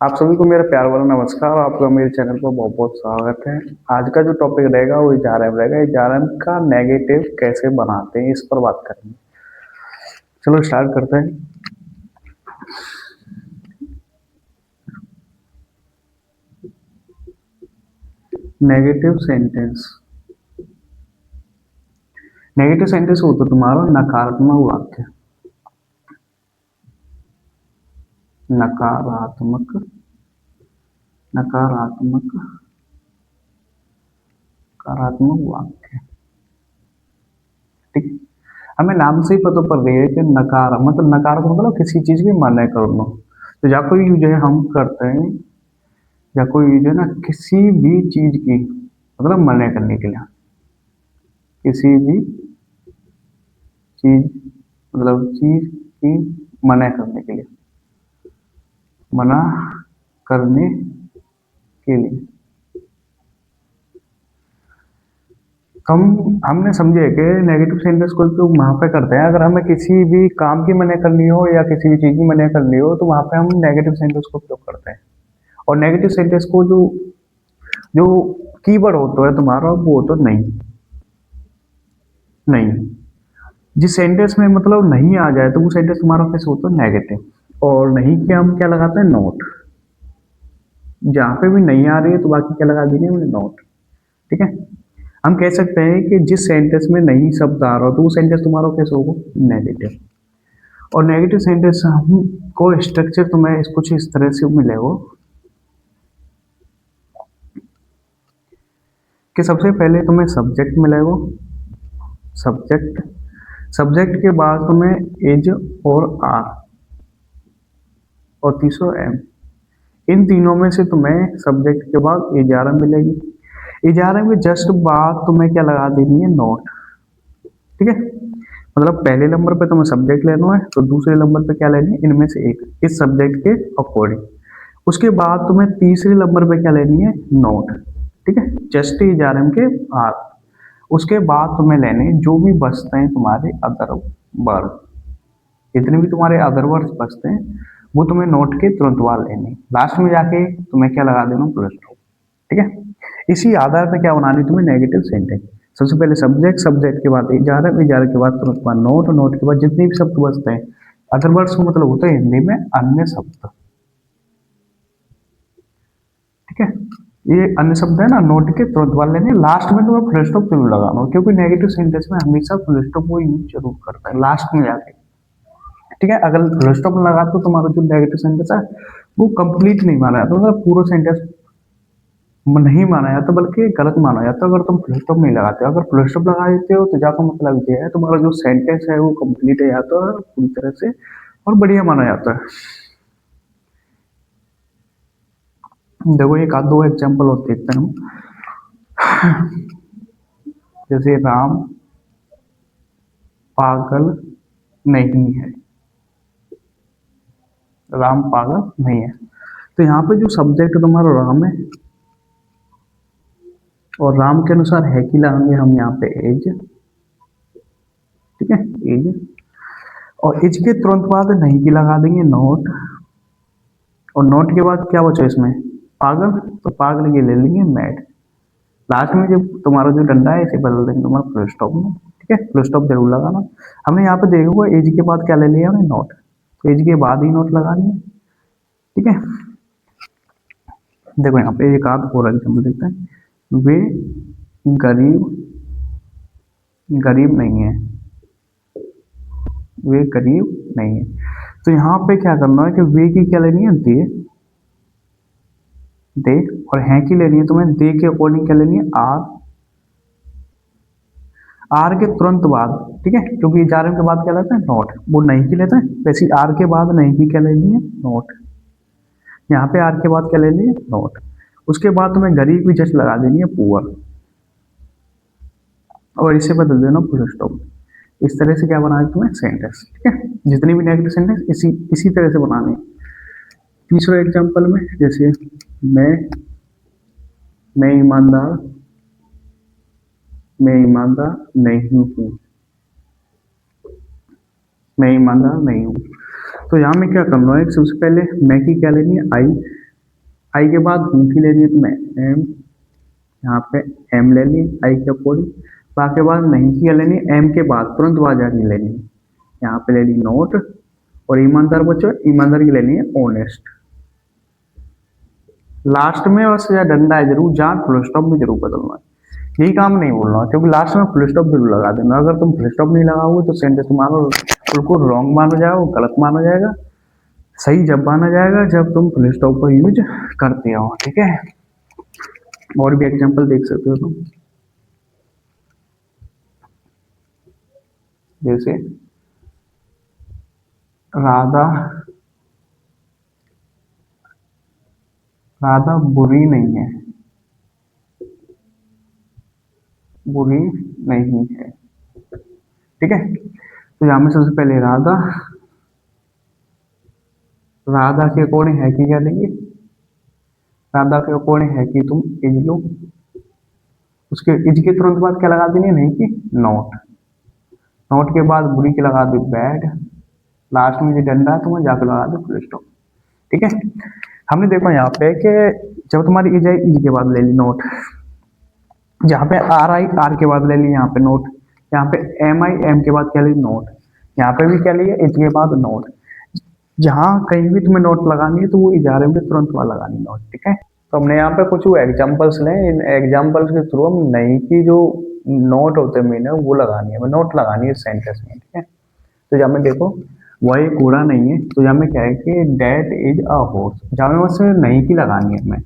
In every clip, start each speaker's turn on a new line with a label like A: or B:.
A: आप सभी को मेरा प्यार वाला नमस्कार और आपका मेरे चैनल पर बहुत बहुत स्वागत है। आज का जो टॉपिक रहेगा वो एचआरएम रहेगा। एचआरएम का नेगेटिव कैसे बनाते हैं इस पर बात करेंगे। चलो स्टार्ट करते हैं। Negative sentence. नेगेटिव सेंटेंस होता है तुम्हारा नकारात्मक वाक्य। नकारात्मक नकारात्मक नकारात्मक वाक्य। ठीक। हमें नाम से ही पता पड़ रही है कि नकारात्मक मतलब किसी चीज की मना करना। तो या कोई जो है हम करते हैं या कोई जो है ना किसी भी चीज की मतलब मना करने के लिए, किसी भी चीज मतलब चीज की मना करने के लिए, मना करने के लिए हम हमने समझे कि नेगेटिव सेंटेंस को तो वहां पे करते हैं अगर हमें किसी भी काम की मना करनी हो या किसी भी चीज की मना करनी हो, तो वहां पे हम नेगेटिव सेंटेंस को उपयोग करते हैं। और नेगेटिव सेंटेंस को जो जो कीवर्ड होता है तुम्हारा वो होता है नहीं। नहीं, जिस सेंटेंस में मतलब नहीं आ जाए तो वो सेंटेंस तुम्हारा कैसे होता है नेगेटिव। और नहीं के हम क्या लगाते हैं नोट। जहां पे भी नहीं आ रही है तो बाकी क्या लगा देंगे हमने नोट। ठीक है। हम कह सकते हैं कि जिस सेंटेंस में नहीं शब्द आ रहा हो तो वो सेंटेंस तुम्हारा कैसे होगा नेगेटिव। और नेगेटिव सेंटेंस हमको स्ट्रक्चर तुम्हें कुछ इस तरह से मिलेगा कि सबसे पहले तुम्हें सब्जेक्ट मिलेगा। सब्जेक्ट सब्जेक्ट के बाद तुम्हें एज और आर और तीसरा एम। इन तीनों में से तुम्हें सब्जेक्ट के बाद एजारम मिलेगी। एजारम के जस्ट बाद तुम्हें क्या लगा देनी है नोट। ठीक है। मतलब पहले नंबर पे तुम्हें सब्जेक्ट लेना है तो दूसरे नंबर पे क्या लेनी है इनमें से एक इस सब्जेक्ट के अकॉर्डिंग। उसके बाद तुम्हें तीसरे नंबर पे क्या लेनी है नोट। ठीक है। जस्ट एजारम के बाद उसके बाद तुम्हें लेने जो भी बचते हैं तुम्हारे अदर वर्ड। जितने भी तुम्हारे अदर वर्ड्स बचते हैं वो तुम्हें नोट के तुरंत बाद लेने, लास्ट में जाके तुम्हें क्या लगा देना फुल स्टॉप। ठीक है। इसी आधार पे क्या बनानी तुम्हें नेगेटिव सेंटेंस। सबसे पहले सब्जेक्ट, सब्जेक्ट के बाद इजारा, इजारा के बाद तुरंत बाद नोट, नोट के बाद जितने भी शब्द बचते हैं अदर वर्ड्स को मतलब होता है हिंदी में अन्य शब्द। ठीक है। ये अन्य शब्द है ना नोट के तुरंत बाद लेने, लास्ट में तुम्हें फुल स्टॉप जरूर लगाना हो क्योंकि नेगेटिव सेंटेंस में हमेशा फुल स्टॉप वो यूज जरूर करता है लास्ट में जाके। ठीक है। अगर फुल स्टॉप लगा तो तुम्हारा जो नेगेटिव सेंटेंस है वो कंप्लीट नहीं माना जाता, मतलब पूरा सेंटेंस नहीं माना जाता बल्कि गलत माना जाता अगर तुम फुल स्टॉप नहीं लगाते हो। अगर फुल स्टॉप लगा देते हो तो जाकर मतलब ये है तुम्हारा जो सेंटेंस है वो कंप्लीट हो जाता है पूरी तरह से और बढ़िया माना जाता है। देखो एक आध दो एग्जाम्पल और देखते हैं हम। जैसे राम पागल नहीं है। राम पागल नहीं है। तो यहाँ पे जो सब्जेक्ट तुम्हारा राम है और राम के अनुसार है कि लगाएंगे हम यहाँ पे एज। ठीक है। एज और एज के तुरंत बाद नहीं की लगा देंगे नोट। और नोट के बाद क्या बचा इसमें पागल, तो पागल की ले लेंगे मैड। लास्ट में जब तुम्हारा जो डंडा है इसे बदल देंगे तुम्हारा फुल स्टॉप में। ठीक है। फुल स्टॉप जरूर लगाना। हमने यहाँ पे देखा हुआ एज के बाद क्या ले लिया हमने नोट, तो एज के बाद ही नोट लगानी है। ठीक है। देखो यहाँ पे एक आध और एग्जाम्पल देखते हैं। वे गरीब गरीब नहीं है। वे गरीब नहीं है। तो यहाँ पे क्या करना है कि वे की क्या लेनी है दे। दे और है की लेनी है तुम्हें दे के अकॉर्डिंग क्या लेनी है आर। आर के तुरंत बाद। ठीक है। क्योंकि एचआरएम के बाद क्या लेते हैं नोट, वो नहीं की लेते हैं वैसे ही आर के बाद नहीं की क्या लेनी है नोट। यहाँ पे आर के बाद क्या लेनी है नोट। उसके बाद तुम्हें गरीब की जस्ट लगा देनी है पुअर और इसे बदल देना फुल स्टॉप। इस तरह से क्या बनाना है तुम्हें सेंटेंस। ठीक है। जितनी भी नेगेटिव सेंटेंस इसी इसी तरह से बनाने हैं। तीसरे एग्जांपल में जैसे मैं मैं ईमानदार मैं ईमानदार नहीं हूँ। मैं ईमानदार नहीं हूँ। तो यहाँ में क्या करना है सबसे पहले मैं की क्या लेनी है आई। आई के बाद हूँ की लेनी है तुम्हें एम, यहाँ पे एम ले ली आई के अकॉर्डिंग। बाकी बाद नहीं की लेनी, एम के बाद तुरंत बाद जाके लेनी है, यहाँ पे ले ली नोट। और ईमानदार बच्चों, ईमानदार की लेनी है ऑनेस्ट। लास्ट में बस या डंडा है जरूर, जहाँ फुल स्टॉप भी जरूर बदलना है, यही काम नहीं बोलना, क्योंकि लास्ट में फुल स्टॉप जरूर लगा देना। अगर तुम फुल स्टॉप नहीं लगाओगे तो सेंटेंस तुम्हारा बिल्कुल रॉन्ग माना जाएगा, गलत माना जाएगा। सही जब माना जाएगा जब तुम फुल स्टॉप का यूज करते हो, ठीक है। और भी एग्जांपल देख सकते हो तुम, जैसे राधा, राधा बुरी नहीं है, बुरी नहीं है, ठीक है। तो यहाँ में सबसे पहले राधा, राधा के अकॉर्डिंग है कि क्या लेंगे, राधा के अकॉर्डिंग है कि तुम इज लो, उसके इज के तुरंत बाद क्या लगा देंगे, नहीं कि नॉट। नॉट के बाद बुरी की लगा दो बैड, लास्ट में जो डंडा है तुम्हें जाकर लगा दो फुल स्टॉप, ठीक है। हमने देखो यहाँ पे कि जब तुम्हारी इज आई, इज के बाद ले ली नोट, जहाँ पे आर आई आर के बाद ले ली यहाँ पे नोट, यहाँ पे एम आई एम के बाद क्या ली नोट, यहाँ पे भी क्या लिया इज के बाद नोट। जहाँ कहीं भी तुम्हें नोट लगानी है तो वो इजारे में तुरंत वहां लगानी नोट, ठीक है। तो हमने यहाँ पे कुछ एग्जाम्पल्स लें, इन एग्जाम्पल्स के थ्रू हम नहीं की जो नोट होते मीन वो लगानी है, नोट लगानी है सेंटेंस में, ठीक है। तो जहाँ में देखो वह एक कूड़ा नहीं है, तो यहाँ में क्या है कि डेट इज अ हॉर्स, जहाँ में बस नहीं की लगानी है हमें।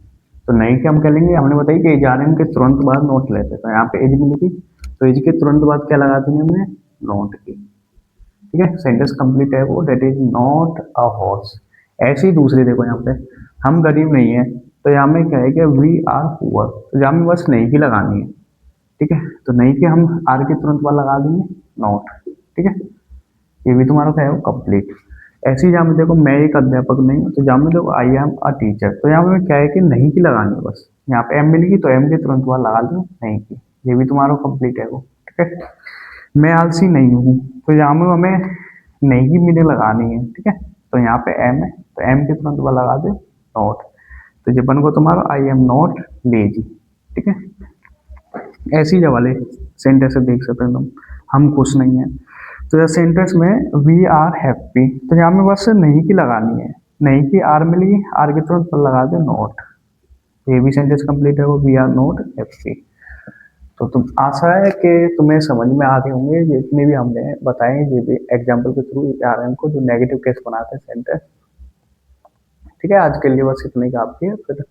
A: तो नहीं के हम कह लेंगे, हमने बताई कि एज आने के तुरंत बाद नोट लेते, तो यहाँ पे एज मिलेगी, तो एज के तुरंत बाद क्या लगा देंगे हमने, नोट की, ठीक है। सेंटेंस कंप्लीट है वो, that is not a horse. ऐसी दूसरी देखो यहाँ पे, हम गरीब नहीं है, तो यहाँ में क्या है कि वी आर पुअर, तो यहाँ में बस नहीं की लगानी है, ठीक है। तो नहीं के हम आर के तुरंत बाद लगा देंगे नॉट, ठीक है। ये भी तुम्हारा क्या है कंप्लीट। ऐसे ही जहाँ में देखो मैं एक अध्यापक नहीं हूँ, तो जहाँ में देखो आई एम अ टीचर, तो यहाँ पे क्या है कि नहीं की लगानी है बस, यहाँ पे एम मिलेगी तो एम के तुरंत बाद लगा दो नहीं की, ये भी तुम्हारा कंप्लीट है वो, ठीक है। मैं आलसी नहीं हूँ, तो यहाँ में हमें नहीं की मीनिंग लगानी है, ठीक है। तो यहाँ पे एम है, तो एम के तुरंत बाद लगा दो नॉट, तो ये बन गो तुम्हारा आई एम नॉट लेजी, ठीक है। ऐसी जगह वाले सेंटेंस देख सकते हो तुम, हम खुश नहीं है, तो यह सेंटेंस में वी आर हैप्पी, तो यहाँ में बस नहीं की लगानी है, नहीं की आर मिली, आर के तुरंत पर लगा दो नॉट, ये भी सेंटेंस कंप्लीट है वो, वी आर नॉट हैप्पी। तो तुम आशा है कि तुम्हें समझ में आ गए होंगे जितने भी हमने बताए, ये भी एग्जाम्पल के थ्रू आर एम को जो नेगेटिव केस बनाते हैं सेंटेंस, ठीक है। आज के लिए बस इतने काफी है, फिर